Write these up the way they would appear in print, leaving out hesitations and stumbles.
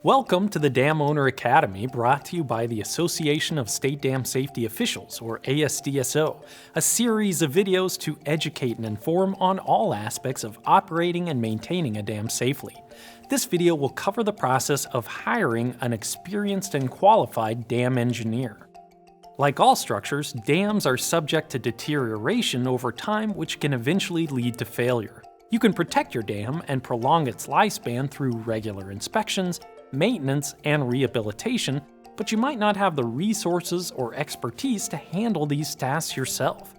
Welcome to the Dam Owner Academy, brought to you by the Association of State Dam Safety Officials, or ASDSO, a series of videos to educate and inform on all aspects of operating and maintaining a dam safely. This video will cover the process of hiring an experienced and qualified dam engineer. Like all structures, dams are subject to deterioration over time, which can eventually lead to failure. You can protect your dam and prolong its lifespan through regular inspections, maintenance, and rehabilitation, but you might not have the resources or expertise to handle these tasks yourself.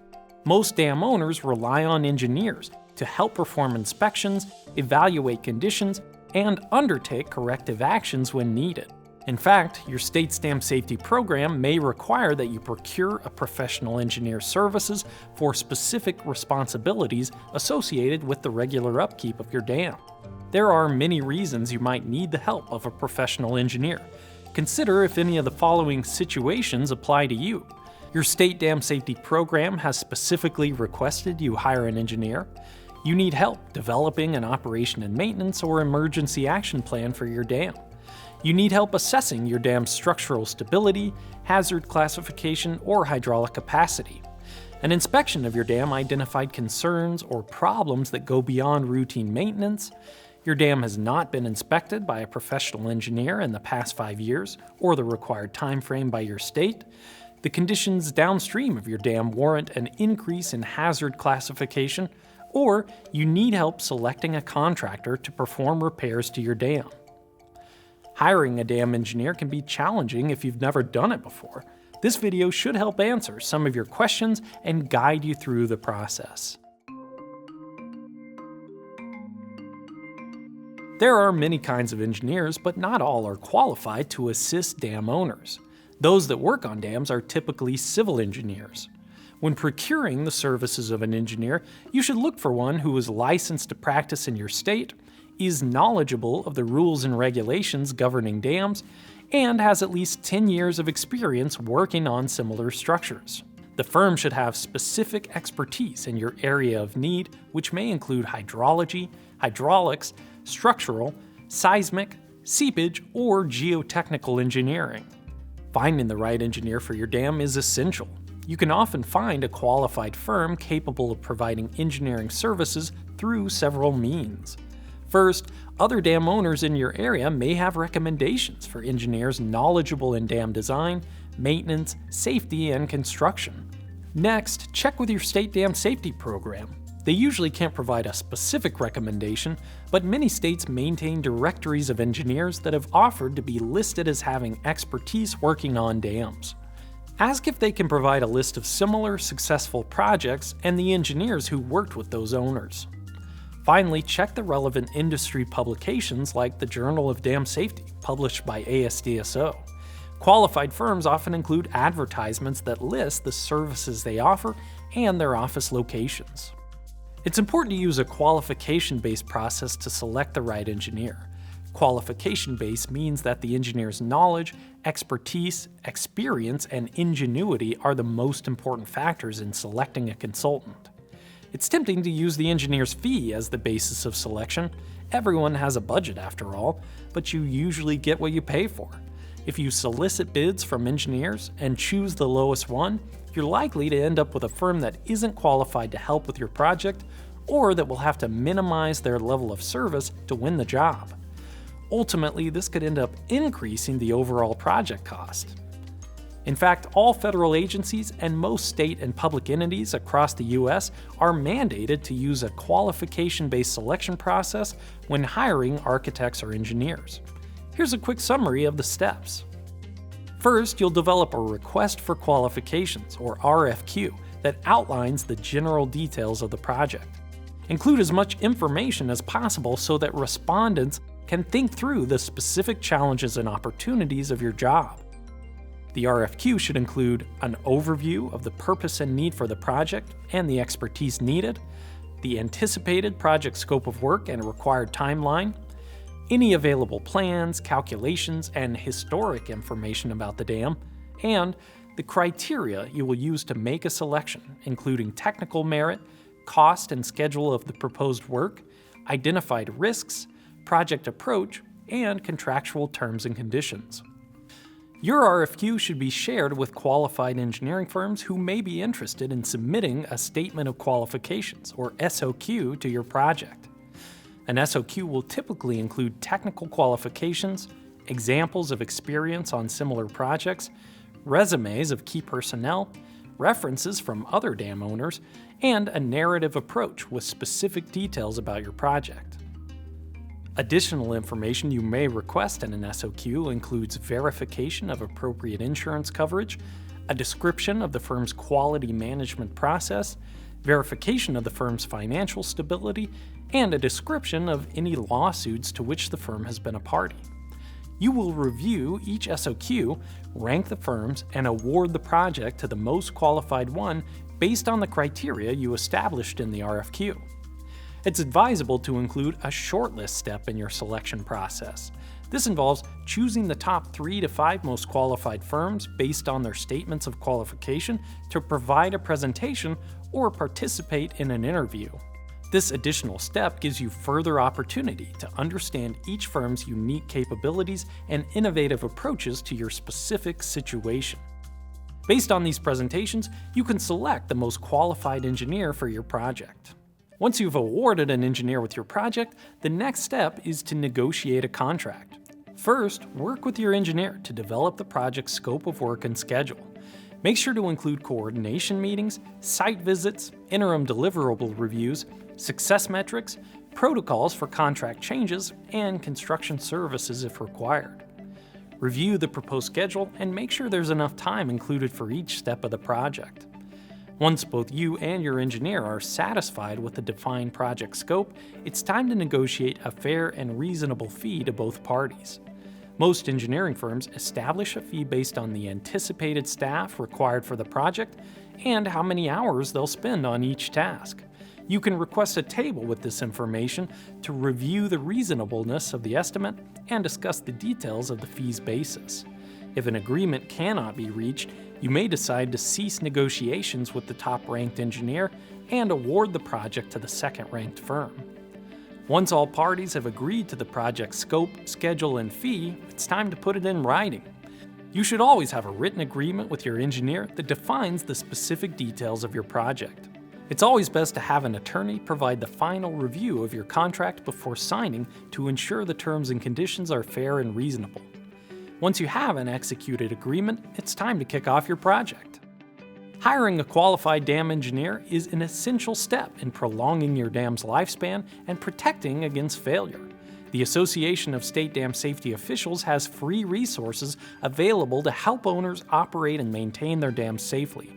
Most dam owners rely on engineers to help perform inspections, evaluate conditions, and undertake corrective actions when needed. In fact, your state's dam safety program may require that you procure a professional engineer's services for specific responsibilities associated with the regular upkeep of your dam. There are many reasons you might need the help of a professional engineer. Consider if any of the following situations apply to you. Your state dam safety program has specifically requested you hire an engineer. You need help developing an operation and maintenance or emergency action plan for your dam. You need help assessing your dam's structural stability, hazard classification, or hydraulic capacity. An inspection of your dam identified concerns or problems that go beyond routine maintenance. Your dam has not been inspected by a professional engineer in the past 5 years or the required time frame by your state. The conditions downstream of your dam warrant an increase in hazard classification, or you need help selecting a contractor to perform repairs to your dam. Hiring a dam engineer can be challenging if you've never done it before. This video should help answer some of your questions and guide you through the process. There are many kinds of engineers, but not all are qualified to assist dam owners. Those that work on dams are typically civil engineers. When procuring the services of an engineer, you should look for one who is licensed to practice in your state, is knowledgeable of the rules and regulations governing dams, and has at least 10 years of experience working on similar structures. The firm should have specific expertise in your area of need, which may include hydrology, hydraulics, structural, seismic, seepage, or geotechnical engineering. Finding the right engineer for your dam is essential. You can often find a qualified firm capable of providing engineering services through several means. First, other dam owners in your area may have recommendations for engineers knowledgeable in dam design, maintenance, safety, and construction. Next, check with your state dam safety program. They usually can't provide a specific recommendation, but many states maintain directories of engineers that have offered to be listed as having expertise working on dams. Ask if they can provide a list of similar successful projects and the engineers who worked with those owners. Finally, check the relevant industry publications like the Journal of Dam Safety, published by ASDSO. Qualified firms often include advertisements that list the services they offer and their office locations. It's important to use a qualification-based process to select the right engineer. Qualification-based means that the engineer's knowledge, expertise, experience, and ingenuity are the most important factors in selecting a consultant. It's tempting to use the engineer's fee as the basis of selection. Everyone has a budget after all, but you usually get what you pay for. If you solicit bids from engineers and choose the lowest one, you're likely to end up with a firm that isn't qualified to help with your project, or that will have to minimize their level of service to win the job. Ultimately, this could end up increasing the overall project cost. In fact, all federal agencies and most state and public entities across the U.S. are mandated to use a qualification-based selection process when hiring architects or engineers. Here's a quick summary of the steps. First, you'll develop a request for qualifications, or RFQ, that outlines the general details of the project. Include as much information as possible so that respondents can think through the specific challenges and opportunities of your job. The RFQ should include an overview of the purpose and need for the project and the expertise needed, the anticipated project scope of work and required timeline, any available plans, calculations, and historic information about the dam, and the criteria you will use to make a selection, including technical merit, cost and schedule of the proposed work, identified risks, project approach, and contractual terms and conditions. Your RFQ should be shared with qualified engineering firms who may be interested in submitting a Statement of Qualifications, or SOQ, to your project. An SOQ will typically include technical qualifications, examples of experience on similar projects, resumes of key personnel, references from other dam owners, and a narrative approach with specific details about your project. Additional information you may request in an SOQ includes verification of appropriate insurance coverage, a description of the firm's quality management process, verification of the firm's financial stability, and a description of any lawsuits to which the firm has been a party. You will review each SOQ, rank the firms, and award the project to the most qualified one based on the criteria you established in the RFQ. It's advisable to include a shortlist step in your selection process. This involves choosing the top 3 to 5 most qualified firms based on their statements of qualification to provide a presentation or participate in an interview. This additional step gives you further opportunity to understand each firm's unique capabilities and innovative approaches to your specific situation. Based on these presentations, you can select the most qualified engineer for your project. Once you've awarded an engineer with your project, the next step is to negotiate a contract. First, work with your engineer to develop the project's scope of work and schedule. Make sure to include coordination meetings, site visits, interim deliverable reviews, success metrics, protocols for contract changes, and construction services if required. Review the proposed schedule and make sure there's enough time included for each step of the project. Once both you and your engineer are satisfied with the defined project scope, it's time to negotiate a fair and reasonable fee to both parties. Most engineering firms establish a fee based on the anticipated staff required for the project and how many hours they'll spend on each task. You can request a table with this information to review the reasonableness of the estimate and discuss the details of the fee's basis. If an agreement cannot be reached, you may decide to cease negotiations with the top-ranked engineer and award the project to the second-ranked firm. Once all parties have agreed to the project's scope, schedule, and fee, it's time to put it in writing. You should always have a written agreement with your engineer that defines the specific details of your project. It's always best to have an attorney provide the final review of your contract before signing to ensure the terms and conditions are fair and reasonable. Once you have an executed agreement, it's time to kick off your project. Hiring a qualified dam engineer is an essential step in prolonging your dam's lifespan and protecting against failure. The Association of State Dam Safety Officials has free resources available to help owners operate and maintain their dams safely.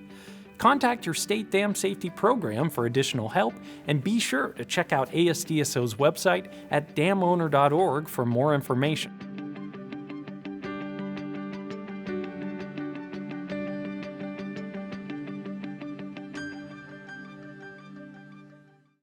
Contact your state dam safety program for additional help, and be sure to check out ASDSO's website at damowner.org for more information.